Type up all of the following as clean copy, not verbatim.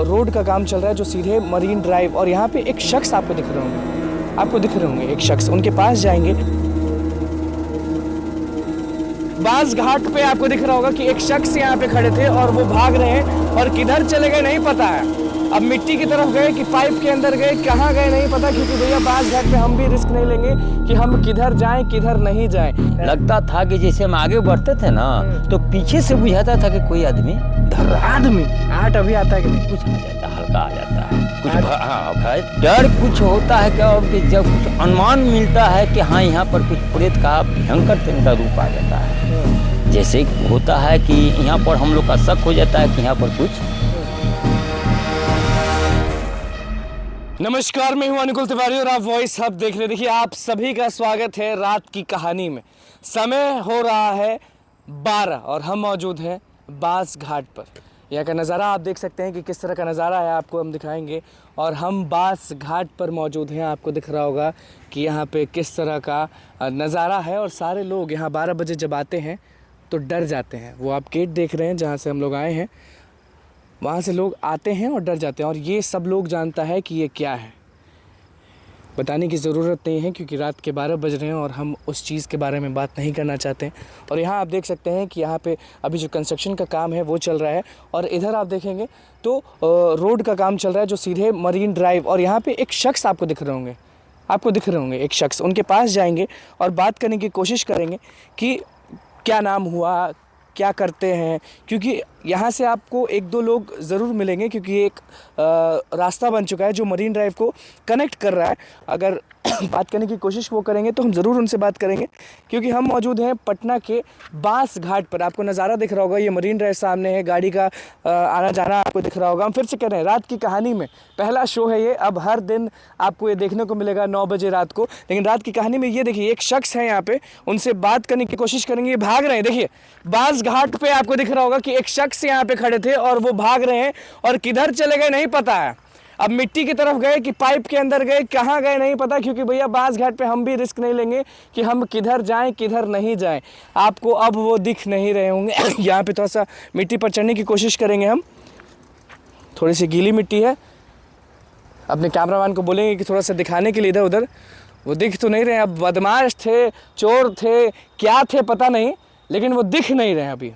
Road का काम चल रहा है जो सीधे मरीन ड्राइव, और यहाँ पे एक शख्स आपको दिख रहे होंगे, एक शख्स, उनके पास जाएंगे। बास घाट पे आपको दिख रहा होगा कि एक शख्स यहाँ पे खड़े थे और वो भाग रहे हैं और किधर चले गए नहीं पता है। अब मिट्टी की तरफ गए कि पाइप के अंदर गए, कहाँ गए नहीं पता, क्योंकि भैया बास घाट पे हम भी रिस्क नहीं लेंगे कि हम किधर जाएं किधर नहीं जाएं। लगता था कि जैसे हम आगे बढ़ते थे ना तो पीछे से बुझाता था कि कोई आदमी आहट अभी आता है कि नहीं? कुछ आ जाता, हल्का आ जाता है कुछ भाई डर कुछ होता है क्या, कि जब कुछ अनुमान मिलता है कि हाँ यहाँ पर कुछ प्रेत का भयंकर तिनका रूप आ जाता है। जैसे होता है कि यहाँ पर हम लोग का शक हो जाता है कि यहाँ पर कुछ। नमस्कार, मैं हूं अनुकुल तिवारी और आप वॉइस हब देख रहे हैं। देखिए, आप सभी का स्वागत है रात की कहानी में। समय हो रहा है 12 और हम मौजूद हैं बास घाट पर। यहाँ का नज़ारा आप देख सकते हैं कि किस तरह का नज़ारा है, आपको हम दिखाएंगे। और हम बास घाट पर मौजूद हैं, आपको दिख रहा होगा कि यहाँ पे किस तरह का नज़ारा है। और सारे लोग यहाँ 12 बजे जब आते हैं तो डर जाते हैं। वो आप गेट देख रहे हैं जहाँ से हम लोग आए हैं, वहाँ से लोग आते हैं और डर जाते हैं। और ये सब लोग जानता है कि ये क्या है, बताने की ज़रूरत नहीं है, क्योंकि रात के 12 बज रहे हैं और हम उस चीज़ के बारे में बात नहीं करना चाहते हैं। और यहाँ आप देख सकते हैं कि यहाँ पे अभी जो कंस्ट्रक्शन का काम है वो चल रहा है। और इधर आप देखेंगे तो रोड का काम चल रहा है जो सीधे मरीन ड्राइव, और यहाँ पे एक शख्स आपको दिख रहे होंगे, एक शख्स, उनके पास जाएंगे और बात करने की कोशिश करेंगे कि क्या नाम हुआ, क्या करते हैं। क्योंकि यहाँ से आपको एक दो लोग ज़रूर मिलेंगे, क्योंकि एक रास्ता बन चुका है जो मरीन ड्राइव को कनेक्ट कर रहा है। अगर बात करने की कोशिश वो करेंगे तो हम ज़रूर उनसे बात करेंगे, क्योंकि हम मौजूद हैं पटना के बास घाट पर। आपको नज़ारा दिख रहा होगा, ये मरीन ड्राइव सामने है, गाड़ी का आना जाना आपको दिख रहा होगा। हम फिर से कह रहे हैं, रात की कहानी में पहला शो है ये। अब हर दिन आपको ये देखने को मिलेगा 9 बजे रात को। लेकिन रात की कहानी में ये देखिए, एक शख्स है यहाँ पे, उनसे बात करने की कोशिश करेंगे। ये भाग रहे हैं, देखिए बास घाट पे आपको दिख रहा होगा कि एक शख्स यहाँ पे खड़े थे और वो भाग रहे हैं और किधर चले गए नहीं पता है। अब मिट्टी की तरफ गए कि पाइप के अंदर गए, कहाँ गए नहीं पता, क्योंकि भैया बास घाट पे हम भी रिस्क नहीं लेंगे कि हम किधर जाएं किधर नहीं जाएं। आपको अब वो दिख नहीं रहे होंगे। यहाँ पे थोड़ा सा मिट्टी पर चढ़ने की कोशिश करेंगे हम, थोड़ी सी गीली मिट्टी है। अपने कैमरामैन को बोलेंगे कि थोड़ा सा दिखाने के लिए इधर उधर, वो दिख तो नहीं रहे। अब बदमाश थे, चोर थे, क्या थे पता नहीं, लेकिन वो दिख नहीं रहे अभी।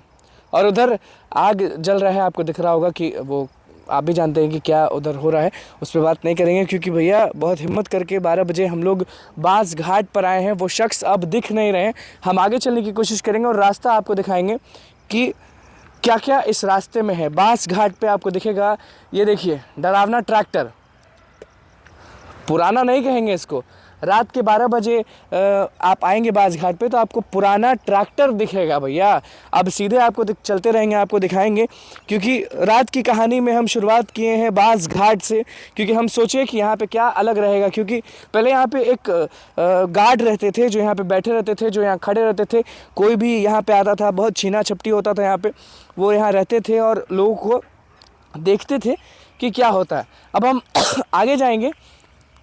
और उधर आग जल रहा है, आपको दिख रहा होगा कि वो, आप भी जानते हैं कि क्या उधर हो रहा है, उस पर बात नहीं करेंगे। क्योंकि भैया बहुत हिम्मत करके 12 बजे हम लोग बास घाट पर आए हैं, वो शख्स अब दिख नहीं रहे हैं। हम आगे चलने की कोशिश करेंगे और रास्ता आपको दिखाएंगे कि क्या क्या इस रास्ते में है। बास घाट पे आपको दिखेगा, ये देखिए डरावना ट्रैक्टर, पुराना नहीं कहेंगे इसको। रात के 12 बजे आप आएंगे बास घाट पे तो आपको पुराना ट्रैक्टर दिखेगा भैया। अब सीधे आपको चलते रहेंगे, आपको दिखाएंगे। क्योंकि रात की कहानी में हम शुरुआत किए हैं बास घाट से, क्योंकि हम सोचे कि यहाँ पे क्या अलग रहेगा। क्योंकि पहले यहाँ पे एक गार्ड रहते थे जो यहाँ पे बैठे रहते थे, जो यहाँ खड़े रहते थे। कोई भी यहाँ पे आता था, बहुत छीना झपटी होता था यहाँ पे, वो यहाँ रहते थे और लोगों को देखते थे कि क्या होता है। अब हम आगे जाएंगे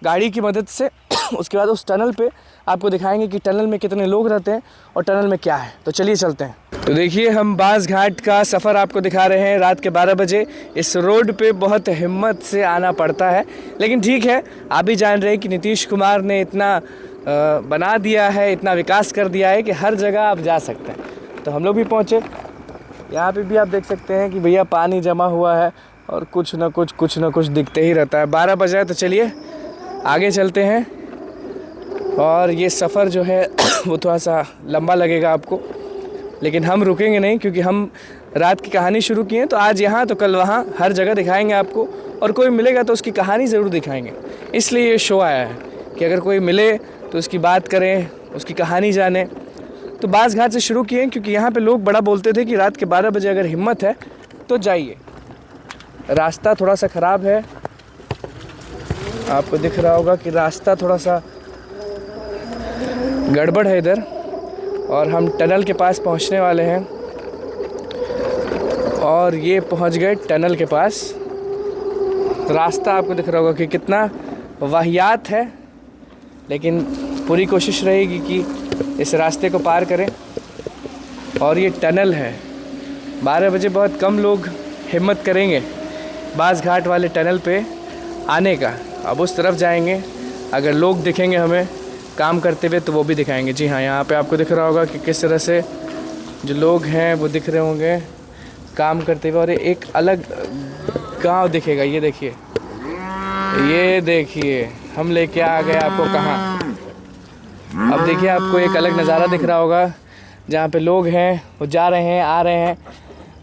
गाड़ी की मदद से, उसके बाद उस टनल पे आपको दिखाएंगे कि टनल में कितने लोग रहते हैं और टनल में क्या है। तो चलिए चलते हैं। तो देखिए, हम बास घाट का सफ़र आपको दिखा रहे हैं रात के 12 बजे। इस रोड पे बहुत हिम्मत से आना पड़ता है, लेकिन ठीक है। आप भी जान रहे हैं कि नीतीश कुमार ने इतना बना दिया है, इतना विकास कर दिया है कि हर जगह आप जा सकते हैं। तो हम लोग भी पहुँचे। यहाँ पे भी आप देख सकते हैं कि भैया पानी जमा हुआ है और कुछ न कुछ दिखते ही रहता है। 12 बजे है, तो चलिए आगे चलते हैं। और ये सफ़र जो है वो थोड़ा सा लंबा लगेगा आपको, लेकिन हम रुकेंगे नहीं, क्योंकि हम रात की कहानी शुरू की है। तो आज यहाँ तो कल वहाँ, हर जगह दिखाएंगे आपको। और कोई मिलेगा तो उसकी कहानी ज़रूर दिखाएंगे। इसलिए ये शो आया है कि अगर कोई मिले तो उसकी बात करें, उसकी कहानी जाने। तो बास घाट से शुरू किए, क्योंकि यहाँ पे लोग बड़ा बोलते थे कि रात के 12 बजे अगर हिम्मत है तो जाइए। रास्ता थोड़ा सा ख़राब है, आपको दिख रहा होगा कि रास्ता थोड़ा सा गड़बड़ है इधर। और हम टनल के पास पहुंचने वाले हैं और ये पहुंच गए टनल के पास। रास्ता आपको दिख रहा होगा कि कितना वाहियात है, लेकिन पूरी कोशिश रहेगी कि इस रास्ते को पार करें। और ये टनल है, 12 बजे बहुत कम लोग हिम्मत करेंगे बास घाट वाले टनल पे आने का। अब उस तरफ जाएंगे, अगर लोग दिखेंगे हमें काम करते हुए तो वो भी दिखाएंगे। जी हाँ, यहाँ पे आपको दिख रहा होगा कि किस तरह से जो लोग हैं वो दिख रहे होंगे काम करते हुए, और एक अलग गांव दिखेगा। ये देखिए, ये देखिए हम लेके आ गए आपको कहाँ। अब देखिए आपको एक अलग नज़ारा दिख रहा होगा जहाँ पे लोग हैं वो जा रहे हैं आ रहे हैं,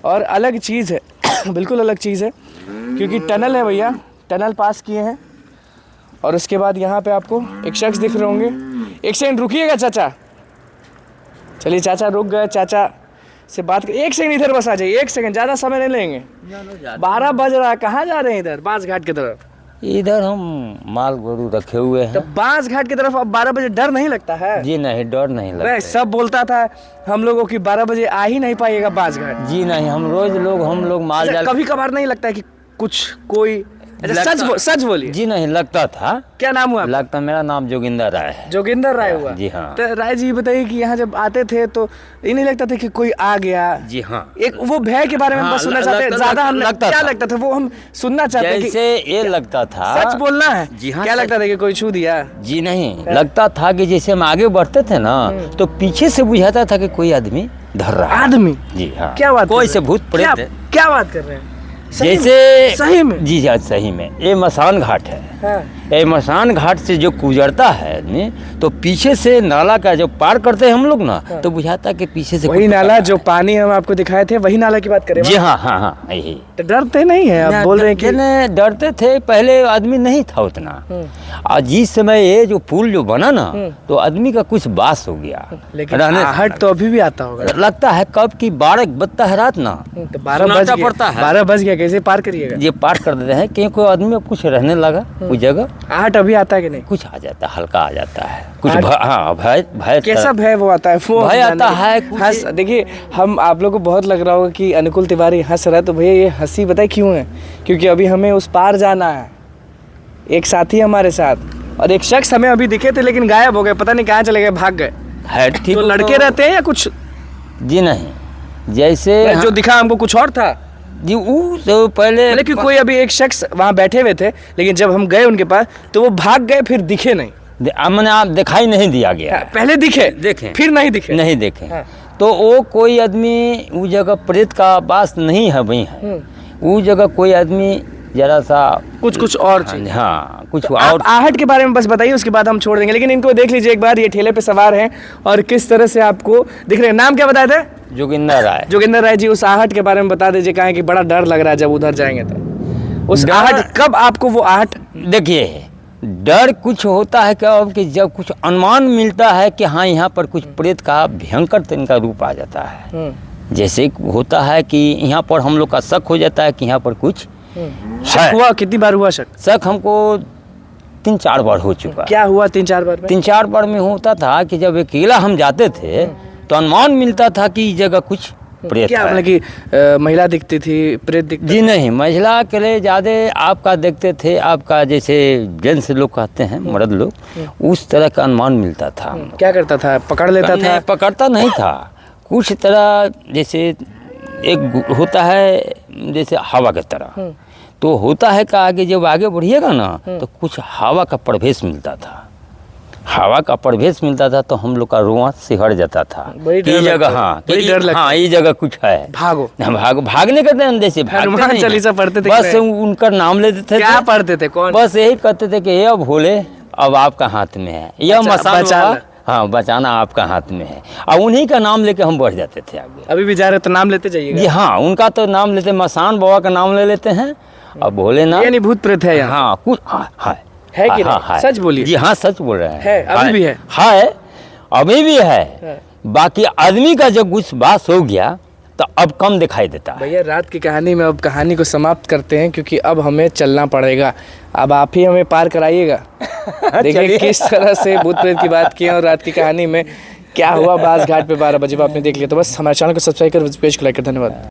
और अलग चीज़ है बिल्कुल अलग चीज़ है, क्योंकि टनल है भैया, टनल पास किए हैं। और उसके बाद यहाँ पे आपको एक शख्स दिख रहे होंगे। एक सेकंड रुकिएगा चाचा, चलिए चाचा रुक गए, चाचा से बात कर। एक सेकंड इधर बस आ जाइए, एक सेकंड, ज़्यादा समय नहीं लेंगे। 12 बज रहा है, कहाँ जा रहे हैं? इधर बांस घाट की तरफ। इधर हम माल गोरू रखे हुए तो हैं। बांस घाट की तरफ अब 12 बजे डर नहीं लगता है? जी नहीं, डर नहीं लगता। अरे सब बोलता था हम लोगों की 12 बजे आ ही नहीं पाइएगा बांस घाट। जी नहीं, हम लोग माल जाल कभी कभार नहीं लगता है कि कुछ कोई अच्छा, सच बोलिए। जी नहीं लगता था। क्या नाम हुआ? लगता, मेरा नाम जोगिंदर राय है। जोगिंदर राय हुआ? जी हाँ। तो राय जी बताइए कि यहाँ जब आते थे तो ये नहीं लगता था कि कोई आ गया? जी हाँ। एक वो भय के बारे में हम बस सुनना चाहते हैं, ज्यादा हम क्या लगता था वो हम सुनना चाहते हैं। जैसे ये लगता था, सच बोलना है। जी हाँ, क्या लगता था कि कोई छू दिया? जी नहीं, लगता था कि जैसे हम आगे बढ़ते थे ना तो पीछे से बुझाता था कि कोई आदमी धर रहा है। आदमी? जी हाँ। क्या बात? कोई से भूत प्रेत। क्या बात कर रहे हैं? जैसे सही में? जी हाँ, सही में। ये मसान घाट है। हाँ। ये मसान घाट से जो गुजरता है आदमी, तो पीछे से नाला का जो पार करते हैं हम लोग ना, तो बुझाता कि पीछे से वही नाला जो पानी हम आपको दिखाए थे, वही नाला की बात करें? जी हाँ हाँ हाँ, यही। तो डरते नहीं है? आप बोल रहे हैं कि डरते थे, पहले आदमी नहीं था उतना। और जिस समय ये जो पुल जो बना ना, तो आदमी का कुछ बास हो गया। लेकिन आहट तो अभी भी आता होगा। लगता है कब की 12 बजता है रात ना, तो 12 बज गया, पड़ता है। 12 बज गया, कैसे पार करिएगा? ये पार कर देते हैं कि कोई आदमी अब कुछ रहने लगा कोई जगह। आहट अभी आता है कि नहीं? कुछ आ जाता है, हल्का आ जाता है कुछ। हाँ, भय कैसा भय वो आता है? वो भय आता है। हंस, देखिए हम आप लोग को बहुत लग रहा होगा कि अनुकूल तिवारी हंस रहा है, तो भैया ये हंसी बताए क्यों है? क्योंकि अभी हमें उस पार जाना है, एक साथी हमारे साथ, और एक शख्स हमें अभी दिखे थे लेकिन गायब हो गए, पता नहीं कहाँ चले गए, भाग गए। है ठीक। तो लड़के रहते हैं या कुछ? जी नहीं, जैसे जो दिखा हमको कुछ और था जी। वो तो पहले लेकिन कोई अभी एक शख्स वहाँ बैठे हुए थे, लेकिन जब हम गए उनके पास तो वो भाग गए, फिर दिखे नहीं। मैंने आप दिखाई नहीं दिया गया। पहले दिखे, देखे, फिर नहीं दिखे। नहीं देखे। हाँ। तो वो कोई आदमी उस जगह प्रेत का वास नहीं है, वही है। उस जगह कोई आदमी जरा सा कुछ और चीज। हाँ, कुछ तो और। आहट के बारे में बस बताइए, उसके बाद हम छोड़ देंगे। लेकिन इनको देख लीजिए एक बार, ये ठेले पे सवार हैं और किस तरह से आपको दिख रहे हैं। नाम क्या बताए थे? जोगिंदर राय। जोगिंदर राय जी, उस आहट के बारे में बता दीजिए, कहें कि बड़ा डर लग रहा है जब उधर जाएंगे तो। उस आहट, कब आपको वो आहट? देखिए, डर कुछ होता है क्या कि जब कुछ अनुमान मिलता है कि हाँ यहाँ पर कुछ प्रेत का भयंकर तिनका रूप आ जाता है। जैसे होता है कि यहाँ पर हम लोग का शक हो जाता है कि यहाँ पर कुछ शक हुआ। कितनी बार हुआ शक? शक हमको 3-4 बार हो चुका। क्या हुआ 3-4 बार में? 3-4 बार में होता था कि जब अकेला हम जाते थे तो अनुमान मिलता था कि इस जगह कुछ प्रेत क्या है। मतलब कि महिला दिखती थी, प्रेत दिखता? जी नहीं, महिला के लिए ज़्यादा आपका देखते थे, आपका जैसे जेंट्स लोग कहते हैं, मर्द लोग, उस तरह का अनुमान मिलता था। क्या करता था? पकड़ लेता था? पकड़ता नहीं था, कुछ तरह जैसे एक होता है जैसे हवा की तरह। तो होता है कि आगे जब आगे बढ़िएगा ना तो कुछ हवा का प्रवेश मिलता था। हवा का प्रवेश मिलता था तो हम लोग का रोआ सिहर जाता था। ये जगह, हाँ, हाँ, ये जगह कुछ है, भागो। भागने के अंदर हनुमान चालीसा पढ़ते थे? बस उनका नाम लेते थे। क्या पढ़ते थे? कौन? बस यही कहते थे कि ये भोले अब आपका हाथ में है, यह मसान बाबा, हाँ, बचाना आपका हाथ में है। और उन्हीं का नाम लेके हम बढ़ जाते थे आगे। अभी भी जा रहे तो नाम लेते जाइए? जी हाँ, उनका तो नाम लेते, मसान बाबा का नाम ले लेते हैं। अब भोलेनाथ, यानी भूत प्रेत है यहाँ? हाँ, कुछ है कि नहीं? सच बोलिए। जी हाँ, सच बोल रहे हैं। है, अभी भी है? है, अभी भी है। बाकी आदमी का जब कुछ बात हो गया तो अब कम दिखाई देता है। भैया रात की कहानी में अब कहानी को समाप्त करते हैं, क्योंकि अब हमें चलना पड़ेगा। अब आप ही हमें पार कराइएगा। देखिए किस तरह से भूत प्रेत की बात की और रात की कहानी में क्या हुआ बास घाट पे 12 बजे आपने देख लिया। तो बस हमारे चैनल को सब्सक्राइब कर, पेज को लाइक कर। धन्यवाद।